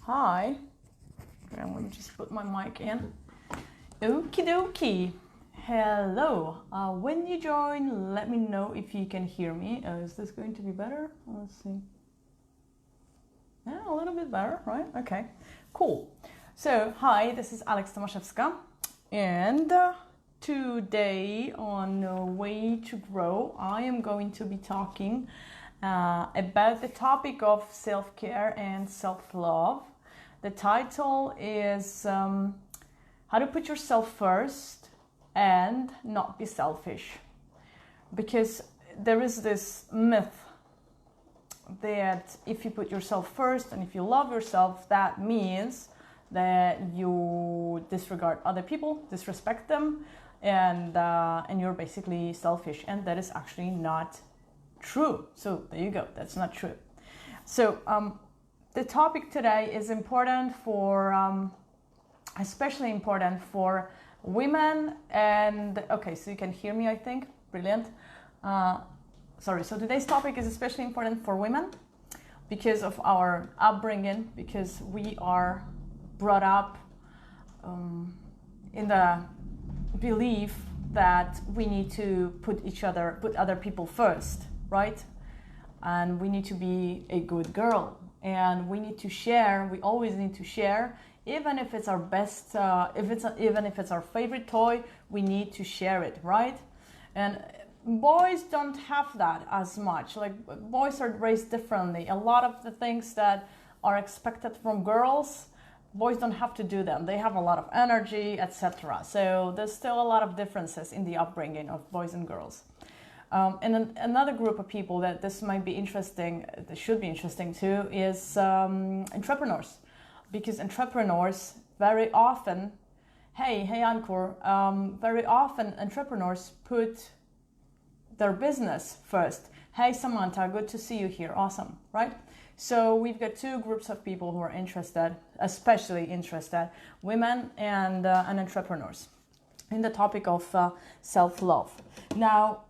Hi. And let me just put my mic in. Okie dokie. Hello. When you join, let me know if you can hear me. Is this going to be better? Let's see. Yeah, a little bit better, right? Okay, cool. So, hi, this is Alex Tomaszewska. And today on Way to Grow, I am going to be talking about the topic of self-care and self-love. The title is How to Put Yourself First and Not Be Selfish. Because there is this myth that if you put yourself first and if you love yourself, that means that you disregard other people, disrespect them, and you're basically selfish. And that is actually not true. So there you go. That's not true. So the topic today is important for, especially important for women. And okay, so you can hear me, I think. Brilliant. Sorry. So today's topic is especially important for women because of our upbringing, because we are brought up in the belief that we need to put other people first, right? And we need to be a good girl, and we need to share. We always need to share, even if it's our best, even if it's our favorite toy. We need to share it, right? And boys don't have that as much. Like, boys are raised differently. A lot of the things that are expected from girls, boys don't have to do them. They have a lot of energy, etc. So there's still a lot of differences in the upbringing of boys and girls. And then another group of people that this might be interesting, that should be interesting too, is entrepreneurs. Because entrepreneurs very often, hey Ankur, very often entrepreneurs put their business first. Hey Samantha, good to see you here. Awesome, right? So we've got two groups of people who are interested, especially interested, women and entrepreneurs, in the topic of self-love. Now,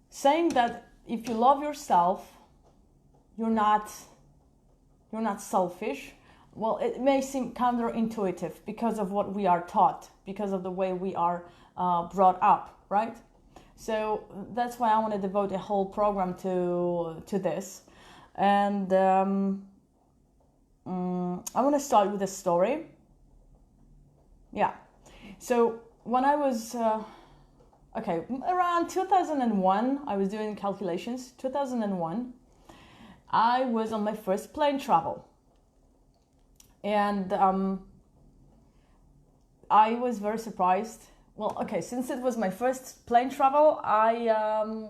saying that if you love yourself, you're not selfish. Well, it may seem counterintuitive because of what we are taught, because of the way we are brought up, right? So that's why I want to devote a whole program to this. And I want to start with a story. Yeah. So when I was, around 2001, I was doing calculations. 2001, I was on my first plane travel. And I was very surprised. Well, okay, since it was my first plane travel, I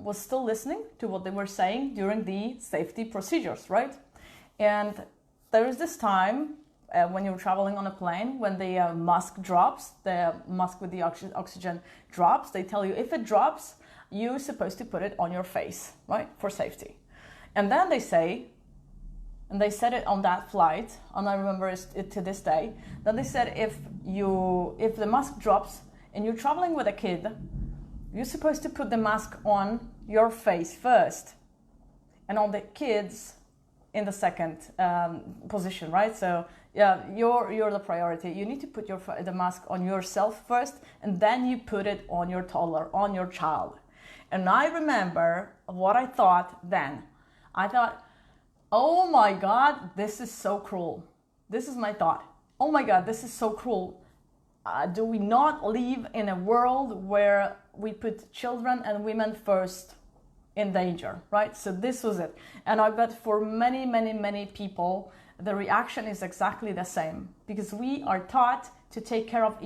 was still listening to what they were saying during the safety procedures, right? And there is this time when you're traveling on a plane, when the mask drops, the mask with the oxygen drops, they tell you if it drops, you're supposed to put it on your face, right, for safety. And then they say, and they said it on that flight, and I remember it to this day, that they said if the mask drops, and you're traveling with a kid, you're supposed to put the mask on your face first and on the kids in the second position, right? So yeah, you're the priority. You need to put the mask on yourself first, and then you put it on your toddler, on your child. And I remember what I thought then. I thought, oh my God, this is so cruel. This is my thought. Oh my God, this is so cruel. Do we not live in a world where we put children and women first in danger, right? So this was it. And I bet for many, many, many people, the reaction is exactly the same, because we are taught to take care of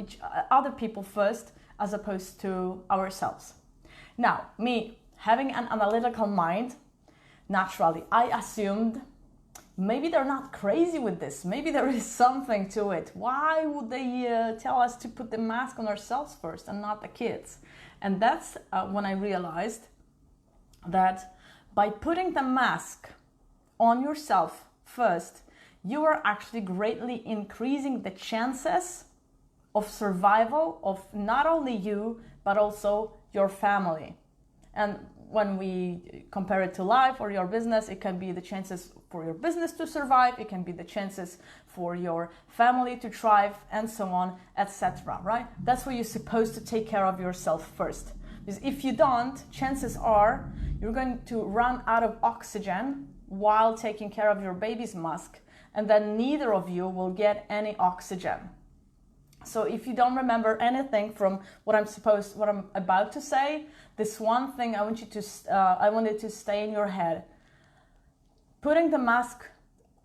other people first as opposed to ourselves. Now, me having an analytical mind, naturally, I assumed maybe they're not crazy with this. Maybe there is something to it. Why would they tell us to put the mask on ourselves first and not the kids? And that's when I realized that by putting the mask on yourself first, you are actually greatly increasing the chances of survival of not only you, but also your family. And when we compare it to life or your business, it can be the chances for your business to survive, it can be the chances for your family to thrive, and so on, etc. Right? That's where you're supposed to take care of yourself first. Because if you don't, chances are you're going to run out of oxygen while taking care of your baby's musk, and then neither of you will get any oxygen. So if you don't remember anything from what I'm about to say, this one thing I want it to stay in your head. Putting the mask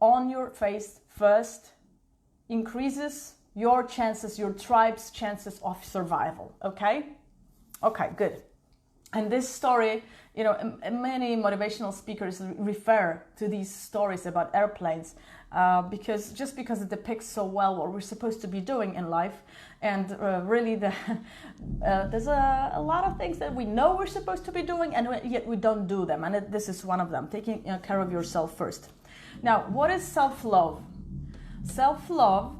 on your face first increases your chances, your tribe's chances of survival. Okay? Okay, good. And this story, you know, many motivational speakers refer to these stories about airplanes because it depicts so well what we're supposed to be doing in life. And really, there's a lot of things that we know we're supposed to be doing, and yet we don't do them. And this is one of them, taking care of yourself first. Now, what is self-love? Self-love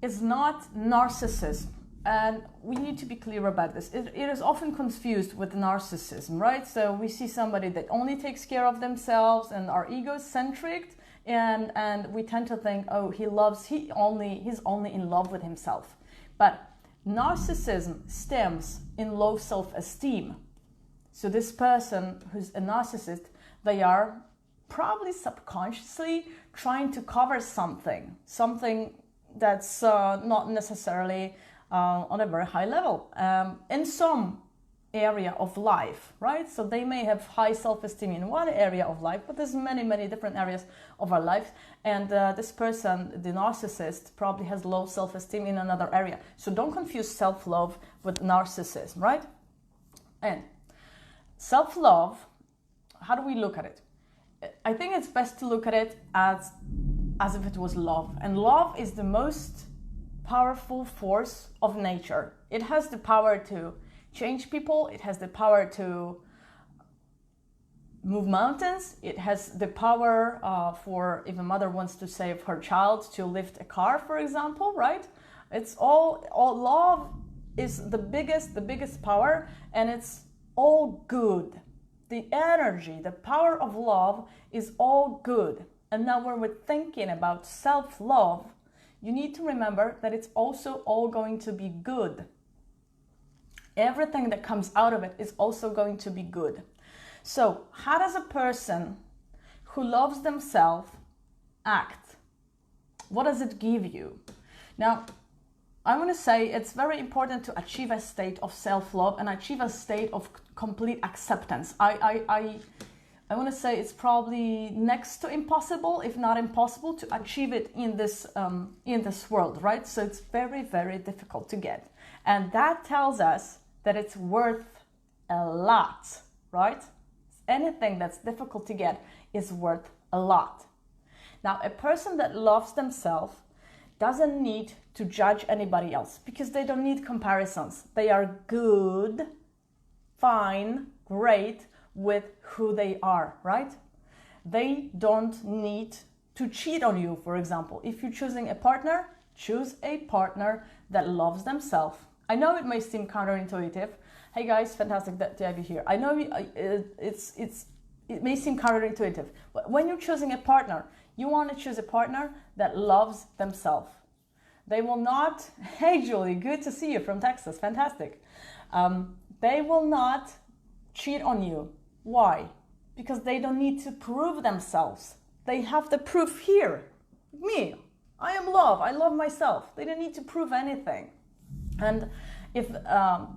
is not narcissism. And we need to be clear about this. It is often confused with narcissism, right? So we see somebody that only takes care of themselves and are egocentric, and we tend to think, oh, he's only in love with himself. But narcissism stems in low self-esteem. So this person who's a narcissist, they are probably subconsciously trying to cover something that's not necessarily on a very high level in some area of life, right? So they may have high self-esteem in one area of life, but there's many different areas of our life, and this person, the narcissist, probably has low self-esteem in another area. So don't confuse self-love with narcissism, right? And self-love, how do we look at it? I think it's best to look at it as if it was love, and love is the most powerful force of nature. It has the power to change people. It has the power to move mountains. It has the power for, if a mother wants to save her child, to lift a car, for example, right? It's all love is the biggest power, and it's all good. The energy, the power of love is all good. And now when we're thinking about self-love, you need to remember that it's also all going to be good. Everything that comes out of it is also going to be good. So how does a person who loves themselves act? What does it give you? Now, I want to say it's very important to achieve a state of self-love and achieve a state of complete acceptance. I want to say it's probably next to impossible, if not impossible, to achieve it in this world, right? So it's very difficult to get. And that tells us that it's worth a lot, right? Anything that's difficult to get is worth a lot. Now, a person that loves themselves doesn't need to judge anybody else because they don't need comparisons. They are good, fine, great with who they are, right? They don't need to cheat on you, for example. If you're choosing a partner, choose a partner that loves themselves. I know it may seem counterintuitive. Hey guys, fantastic to have you here. I know it may seem counterintuitive, but when you're choosing a partner, you want to choose a partner that loves themselves. They will not, hey Julie, good to see you from Texas, fantastic. They will not cheat on you. Why? Because they don't need to prove themselves. They have the proof here. Me, I am love, I love myself. They don't need to prove anything. And if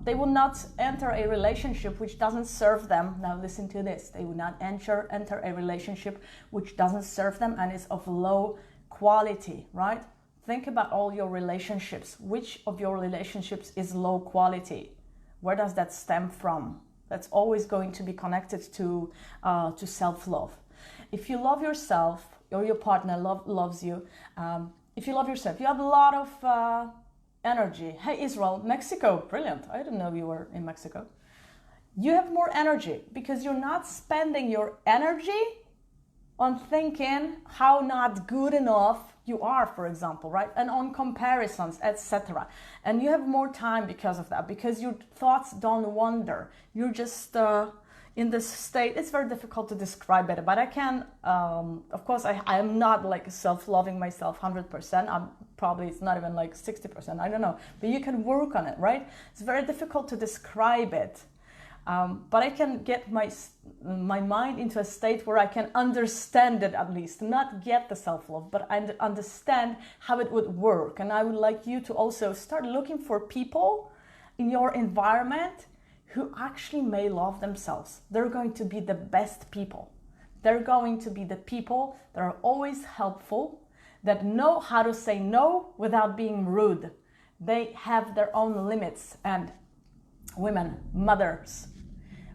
they will not enter a relationship which doesn't serve them, now listen to this, they will not enter a relationship which doesn't serve them and is of low quality, right? Think about all your relationships. Which of your relationships is low quality? Where does that stem from? That's always going to be connected to self-love. If you love yourself, or your partner loves you, if you love yourself, you have a lot of energy. Hey, Israel, Mexico, brilliant. I didn't know you were in Mexico. You have more energy because you're not spending your energy on thinking how not good enough you are, for example, right? And on comparisons, etc. And you have more time because of that, because your thoughts don't wander. You're just in this state. It's very difficult to describe it, but I can, of course, I am not like self-loving myself 100%. I'm probably, it's not even like 60%, I don't know, but you can work on it, right? It's very difficult to describe it, but I can get my mind into a state where I can understand it, at least not get the self-love, but I understand how it would work. And I would like you to also start looking for people in your environment who actually may love themselves. They're going to be the best people. They're going to be the people that are always helpful, that know how to say no without being rude. They have their own limits. And women, mothers,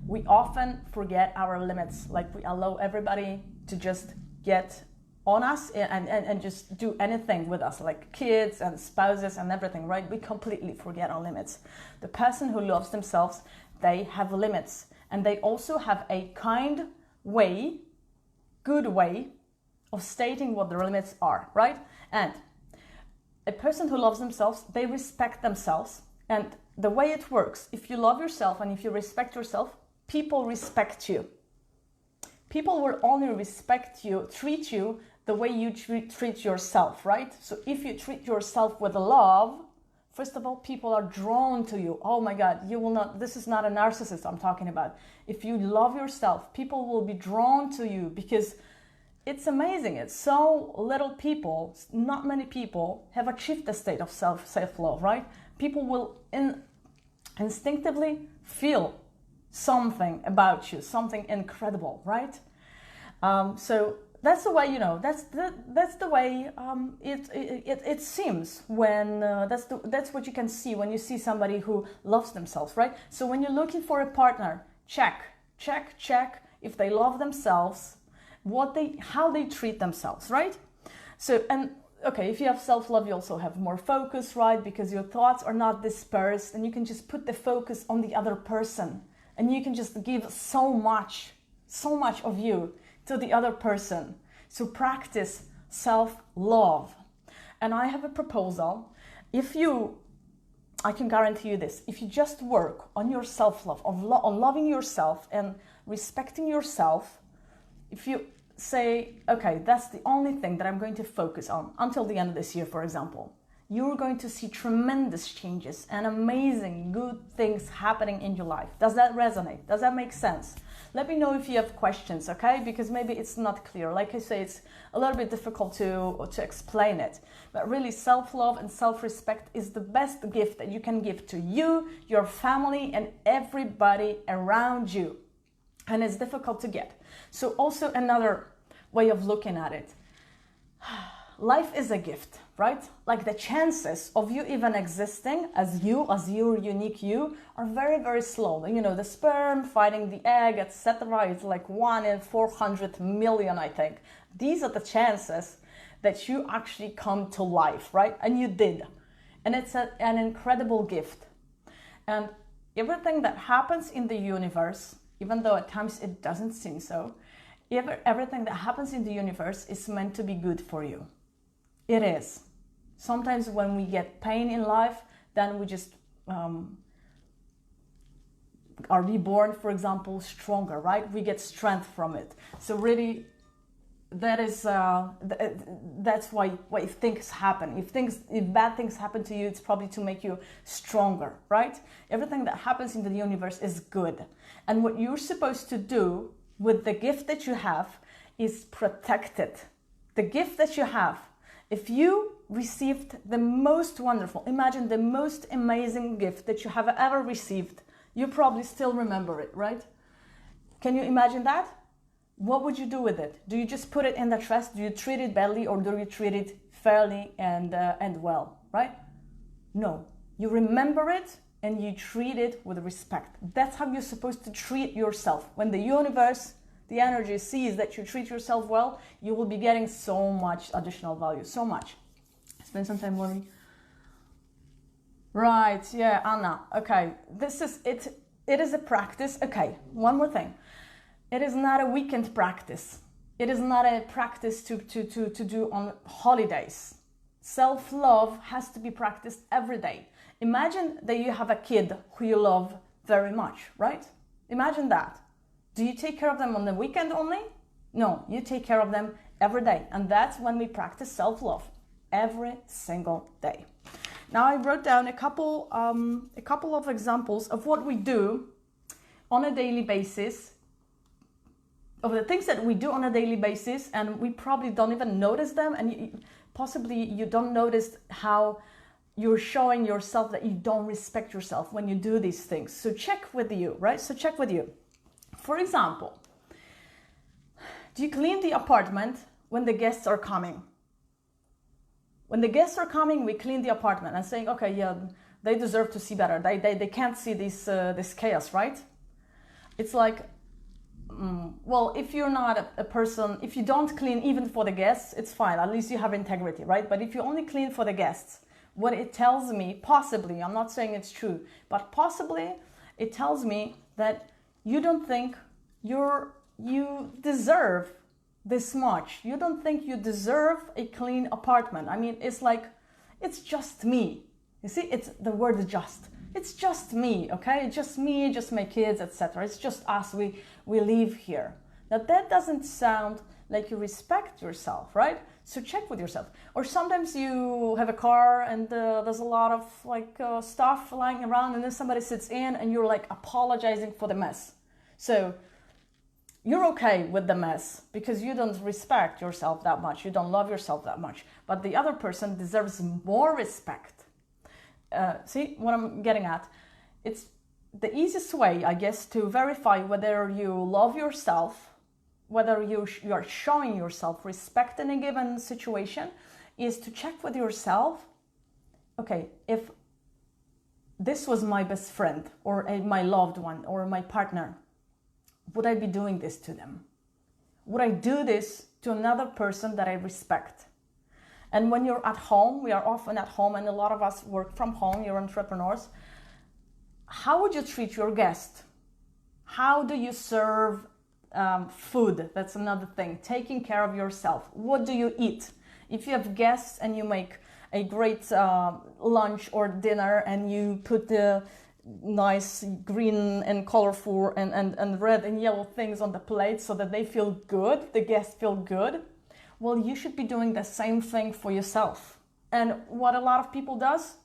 we often forget our limits. Like we allow everybody to just get on us and just do anything with us, like kids and spouses and everything, right? We completely forget our limits. The person who loves themselves, they have limits, and they also have a kind way, good way of stating what their limits are, right? And a person who loves themselves, they respect themselves. And the way it works, if you love yourself and if you respect yourself, people respect you. People will only respect you, treat you the way you treat yourself, right? So if you treat yourself with love, first of all, people are drawn to you. Oh my God, you will not, this is not a narcissist I'm talking about. If you love yourself, people will be drawn to you because it's amazing. It's so little people, not many people have achieved the state of self-love, right? People will instinctively feel something about you, something incredible, right? So that's the way, that's the way it seems when that's what you can see when you see somebody who loves themselves, right? So when you're looking for a partner, check if they love themselves, how they treat themselves, right? So, and okay, if you have self-love, you also have more focus, right? Because your thoughts are not dispersed, and you can just put the focus on the other person, and you can just give so much of you to the other person. So practice self-love. And I have a proposal. I can guarantee you this, if you just work on your self-love, on loving yourself and respecting yourself, if you say, okay, that's the only thing that I'm going to focus on until the end of this year, for example, you're going to see tremendous changes and amazing good things happening in your life. Does that resonate? Does that make sense? Let me know if you have questions, okay? Because maybe it's not clear. Like I say, it's a little bit difficult to explain it. But really, self-love and self-respect is the best gift that you can give to you, your family, and everybody around you. And it's difficult to get. So also another way of looking at it. Life is a gift, right? Like the chances of you even existing as your unique you are very, very slow. The sperm fighting the egg, etc. It's like 1 in 400 million, I think. These are the chances that you actually come to life, right? And you did. And it's an incredible gift. And everything that happens in the universe, even though at times it doesn't seem so, everything that happens in the universe is meant to be good for you. It is. Sometimes when we get pain in life, then we just are reborn, for example, stronger, right? We get strength from it. So really, that's why things happen. If bad things happen to you, it's probably to make you stronger, right? Everything that happens in the universe is good. And what you're supposed to do with the gift that you have is protect it. The gift that you have. If you received the most wonderful, imagine the most amazing gift that you have ever received, you probably still remember it, right? Can you imagine that? What would you do with it? Do you just put it in the trash? Do you treat it badly, or do you treat it fairly and well, right? No, you remember it and you treat it with respect. That's how you're supposed to treat yourself. When the universe, the energy sees that you treat yourself well, you will be getting so much additional value, so much. Spend some time learning. Right, yeah, Anna, okay. This is it. It is a practice. Okay, one more thing. It is not a weekend practice. It is not a practice to do on holidays. Self-love has to be practiced every day. Imagine that you have a kid who you love very much, right? Imagine that. Do you take care of them on the weekend only? No, you take care of them every day. And that's when we practice self-love, every single day. Now I wrote down a couple of examples of what we do on a daily basis, of the things that we do on a daily basis, and we probably don't even notice them, and possibly you don't notice how you're showing yourself that you don't respect yourself when you do these things. So check with you, right? So check with you. For example, do you clean the apartment when the guests are coming? When the guests are coming, we clean the apartment and saying, okay, yeah, they deserve to see better. They can't see this chaos, right? It's like, well, if you're not a person, if you don't clean even for the guests, it's fine. At least you have integrity, right? But if you only clean for the guests, what it tells me, possibly, I'm not saying it's true, but possibly it tells me that you don't think you deserve this much. You don't think you deserve a clean apartment. I mean, it's like, it's just me. You see, it's the word just. It's just me, okay? Just me, just my kids, etc. It's just us. We live here. Now that doesn't sound like you respect yourself, right? So check with yourself. Or sometimes you have a car and there's a lot of stuff lying around, and then somebody sits in and you're like apologizing for the mess. So you're okay with the mess because you don't respect yourself that much. You don't love yourself that much. But the other person deserves more respect. See what I'm getting at? It's the easiest way, I guess, to verify whether you love yourself, whether you are showing yourself respect in a given situation, is to check with yourself, okay, if this was my best friend or my loved one or my partner, would I be doing this to them? Would I do this to another person that I respect? And when you're at home, we are often at home, and a lot of us work from home, you're entrepreneurs. How would you treat your guest? How do you serve food? That's another thing. Taking care of yourself. What do you eat? If you have guests and you make a great lunch or dinner and you put the nice green and colorful and red and yellow things on the plate so that they feel good, the guests feel good, well, you should be doing the same thing for yourself. And what a lot of people does,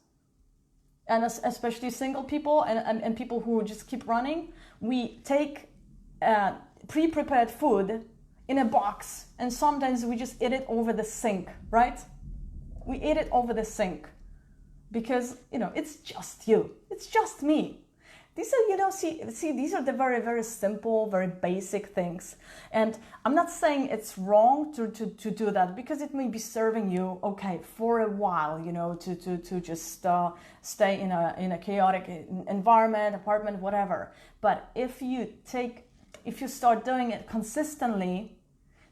and especially single people and people who just keep running, we take pre-prepared food in a box, and sometimes we just eat it over the sink, right? We eat it over the sink because, it's just you. It's just me. These are, see, these are the very, very simple, very basic things. And I'm not saying it's wrong to do that, because it may be serving you, okay, for a while, to just stay in a chaotic environment, apartment, whatever. But if you start doing it consistently,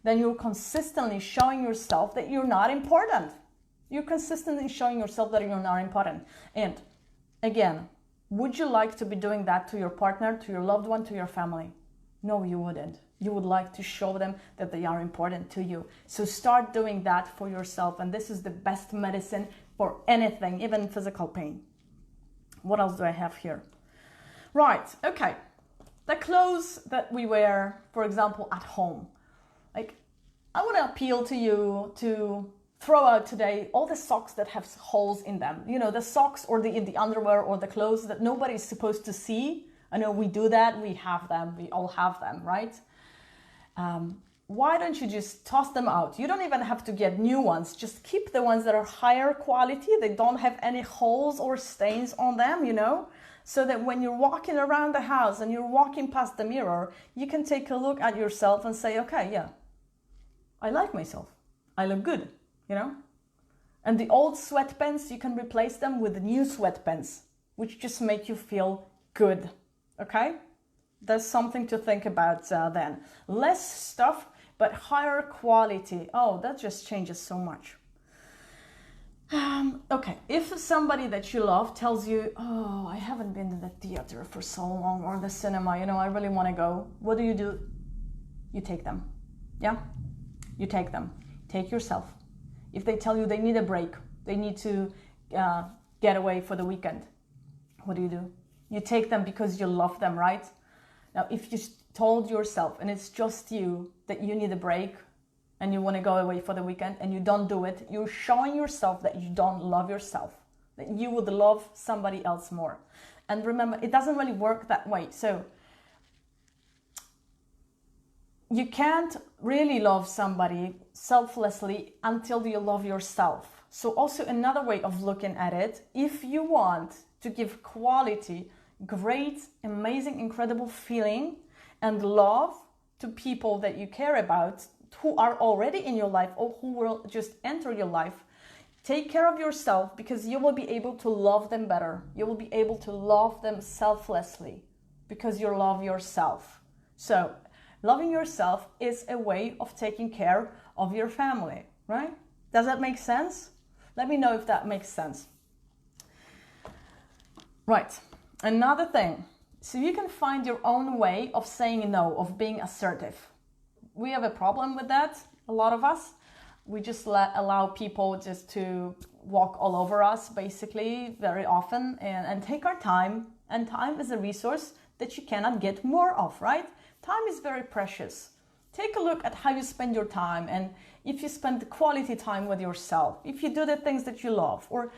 then you're consistently showing yourself that you're not important. You're consistently showing yourself that you're not important. And again, would you like to be doing that to your partner, to your loved one, to your family? No, you wouldn't. You would like to show them that they are important to you. So start doing that for yourself. And this is the best medicine for anything, even physical pain. What else do I have here? Right, okay. The clothes that we wear, for example, at home. Like, I want to appeal to you to throw out today all the socks that have holes in them. The socks or the underwear or the clothes that nobody's supposed to see. I know we do that. We have them. We all have them, right? Why don't you just toss them out? You don't even have to get new ones. Just keep the ones that are higher quality. They don't have any holes or stains on them, so that when you're walking around the house and you're walking past the mirror, you can take a look at yourself and say, okay, yeah, I like myself. I look good. And the old sweatpants, you can replace them with the new sweatpants, which just make you feel good, okay? There's something to think about then. Less stuff, but higher quality. Oh, that just changes so much. Okay, if somebody that you love tells you, oh, I haven't been to the theater for so long, or the cinema, I really want to go. What do? You take them. Yeah? You take them. Take yourself. If they tell you they need a break, they need to get away for the weekend, what do? You take them because you love them, right? Now, if you told yourself, and it's just you, that you need a break and you want to go away for the weekend and you don't do it, you're showing yourself that you don't love yourself, that you would love somebody else more. And remember, it doesn't really work that way. So you can't really love somebody selflessly until you love yourself. So also another way of looking at it, if you want to give quality, great, amazing, incredible feeling and love to people that you care about, who are already in your life or who will just enter your life, take care of yourself, because you will be able to love them better. You will be able to love them selflessly because you love yourself. So loving yourself is a way of taking care of your family, right? Does that make sense? Let me know if that makes sense. Right, another thing. So you can find your own way of saying no, of being assertive. We have a problem with that, a lot of us. We just allow people just to walk all over us, basically, very often, and take our time. And time is a resource that you cannot get more of, right? Time is very precious. Take a look at how you spend your time, and if you spend quality time with yourself, if you do the things that you love, or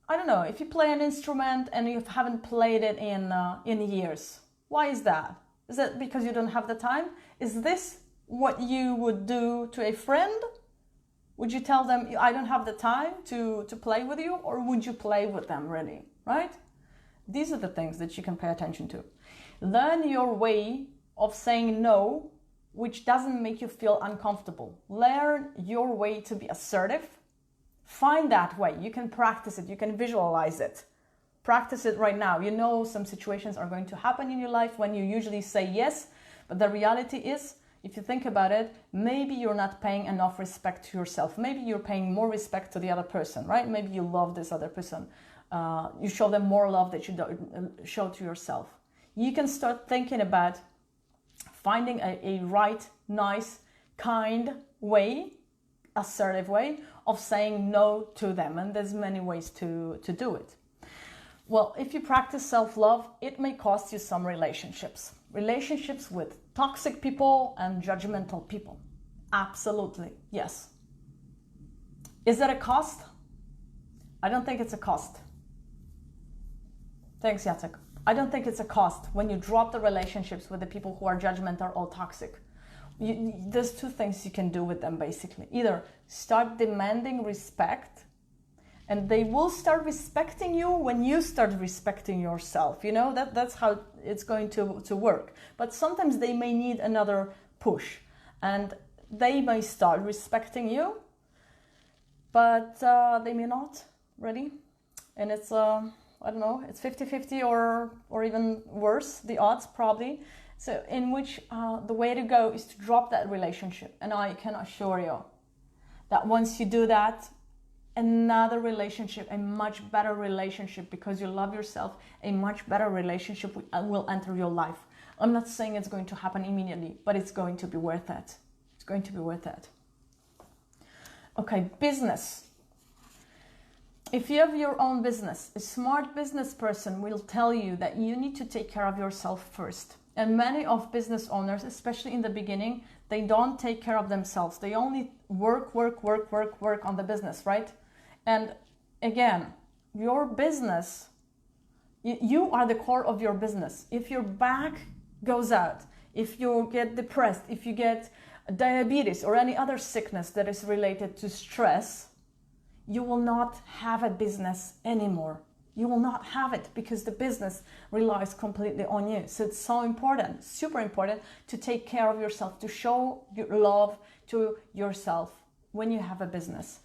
I don't know, if you play an instrument and you haven't played it in years. Why is that? Is that because you don't have the time? Is this what you would do to a friend? Would you tell them, I don't have the time to play with you? Or would you play with them really, right? These are the things that you can pay attention to. Learn your way of saying no, which doesn't make you feel uncomfortable. Learn your way to be assertive. Find that way. You can practice it. You can visualize it. Practice it right now. You know some situations are going to happen in your life when you usually say yes, but the reality is, if you think about it, maybe you're not paying enough respect to yourself. Maybe you're paying more respect to the other person, right? Maybe you love this other person. You show them more love that you don't show to yourself. You can start thinking about finding a right, nice, kind way, assertive way of saying no to them. And there's many ways to do it. Well, if you practice self-love, it may cost you some relationships. Relationships with toxic people and judgmental people. Absolutely, yes. Is that a cost? I don't think it's a cost. Thanks, Jacek. I don't think it's a cost when you drop the relationships with the people who are judgmental or toxic. There's two things you can do with them, basically. Either start demanding respect, and they will start respecting you when you start respecting yourself. You know, that's how it's going to work. But sometimes they may need another push, and they may start respecting you, but they may not, really. And it's, I don't know, it's 50-50 or even worse, the odds probably. So in which the way to go is to drop that relationship. And I can assure you that once you do that, another relationship, a much better relationship, because you love yourself, a much better relationship will enter your life. I'm not saying it's going to happen immediately, but it's going to be worth it. It's going to be worth it. Okay, business. If you have your own business, a smart business person will tell you that you need to take care of yourself first. And many of business owners, especially in the beginning, they don't take care of themselves. They only work on the business, right? And again, your business, you are the core of your business. If your back goes out, if you get depressed, if you get diabetes or any other sickness that is related to stress, you will not have a business anymore. You will not have it because the business relies completely on you. So it's so important, super important, to take care of yourself, to show your love to yourself when you have a business.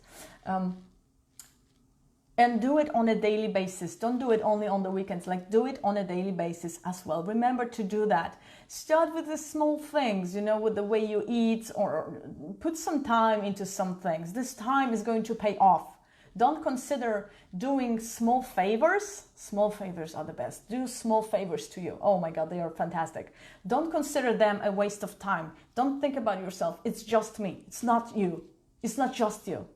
And do it on a daily basis. Don't do it only on the weekends. Like, do it on a daily basis as well. Remember to do that. Start with the small things, you know, with the way you eat, or put some time into some things. This time is going to pay off. Don't consider doing small favors. Small favors are the best. Do small favors to you. Oh my God, they are fantastic. Don't consider them a waste of time. Don't think about yourself. It's just me. It's not you. It's not just you.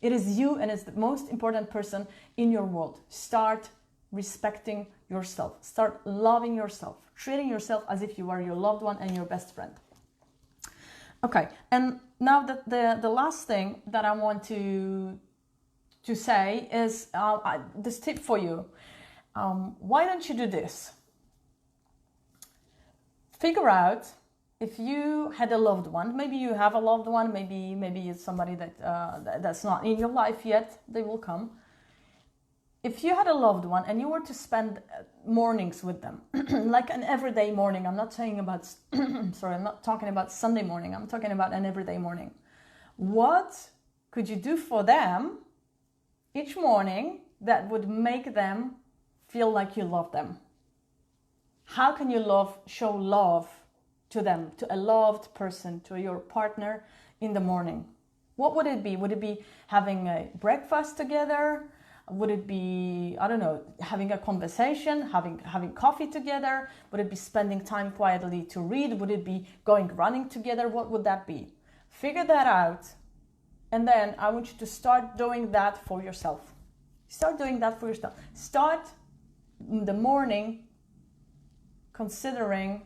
It is you, and it's the most important person in your world. Start respecting yourself. Start loving yourself, treating yourself as if you are your loved one and your best friend. Okay, and now the last thing that I want to say is this tip for you. Why don't you do this? Figure out if you had a loved one. Maybe you have a loved one. Maybe it's somebody that's not in your life yet. They will come. If you had a loved one and you were to spend mornings with them, like an everyday morning, I'm not saying about, sorry, I'm not talking about Sunday morning, I'm talking about an everyday morning. What could you do for them each morning that would make them feel like you love them? How can you show love to them, to a loved person, to your partner in the morning? What would it be? Would it be having a breakfast together? Would it be, I don't know, having a conversation, having coffee together? Would it be spending time quietly to read? Would it be going running together? What would that be? Figure that out. And then I want you to start doing that for yourself. Start doing that for yourself. Start in the morning considering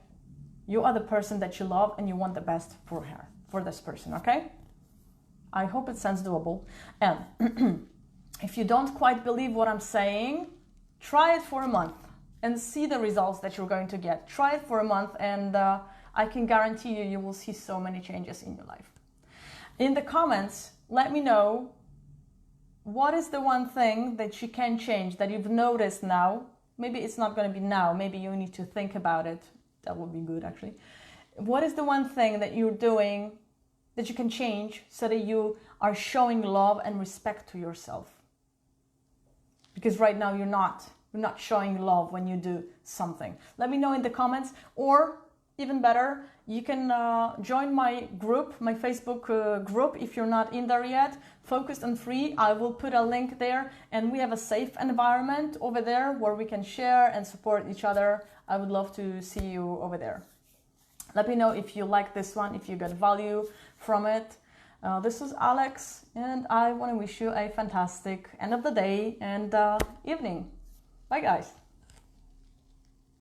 you are the person that you love and you want the best for her, for this person, okay? I hope it sounds doable. And if you don't quite believe what I'm saying, try it for a month and see the results that you're going to get. Try it for a month and I can guarantee you will see so many changes in your life. In the comments, let me know what is the one thing that you can change that you've noticed now. Maybe it's not going to be now. Maybe you need to think about it. That would be good, actually. What is the one thing that you're doing that you can change so that you are showing love and respect to yourself? Because right now you're not showing love when you do something. Let me know in the comments, or even better, you can join my group, my Facebook group, if you're not in there yet, Focused and Free. I will put a link there, and we have a safe environment over there where we can share and support each other. I would love to see you over there. Let me know if you like this one, if you got value from it. This is Alex, and I want to wish you a fantastic end of the day and evening. Bye, guys.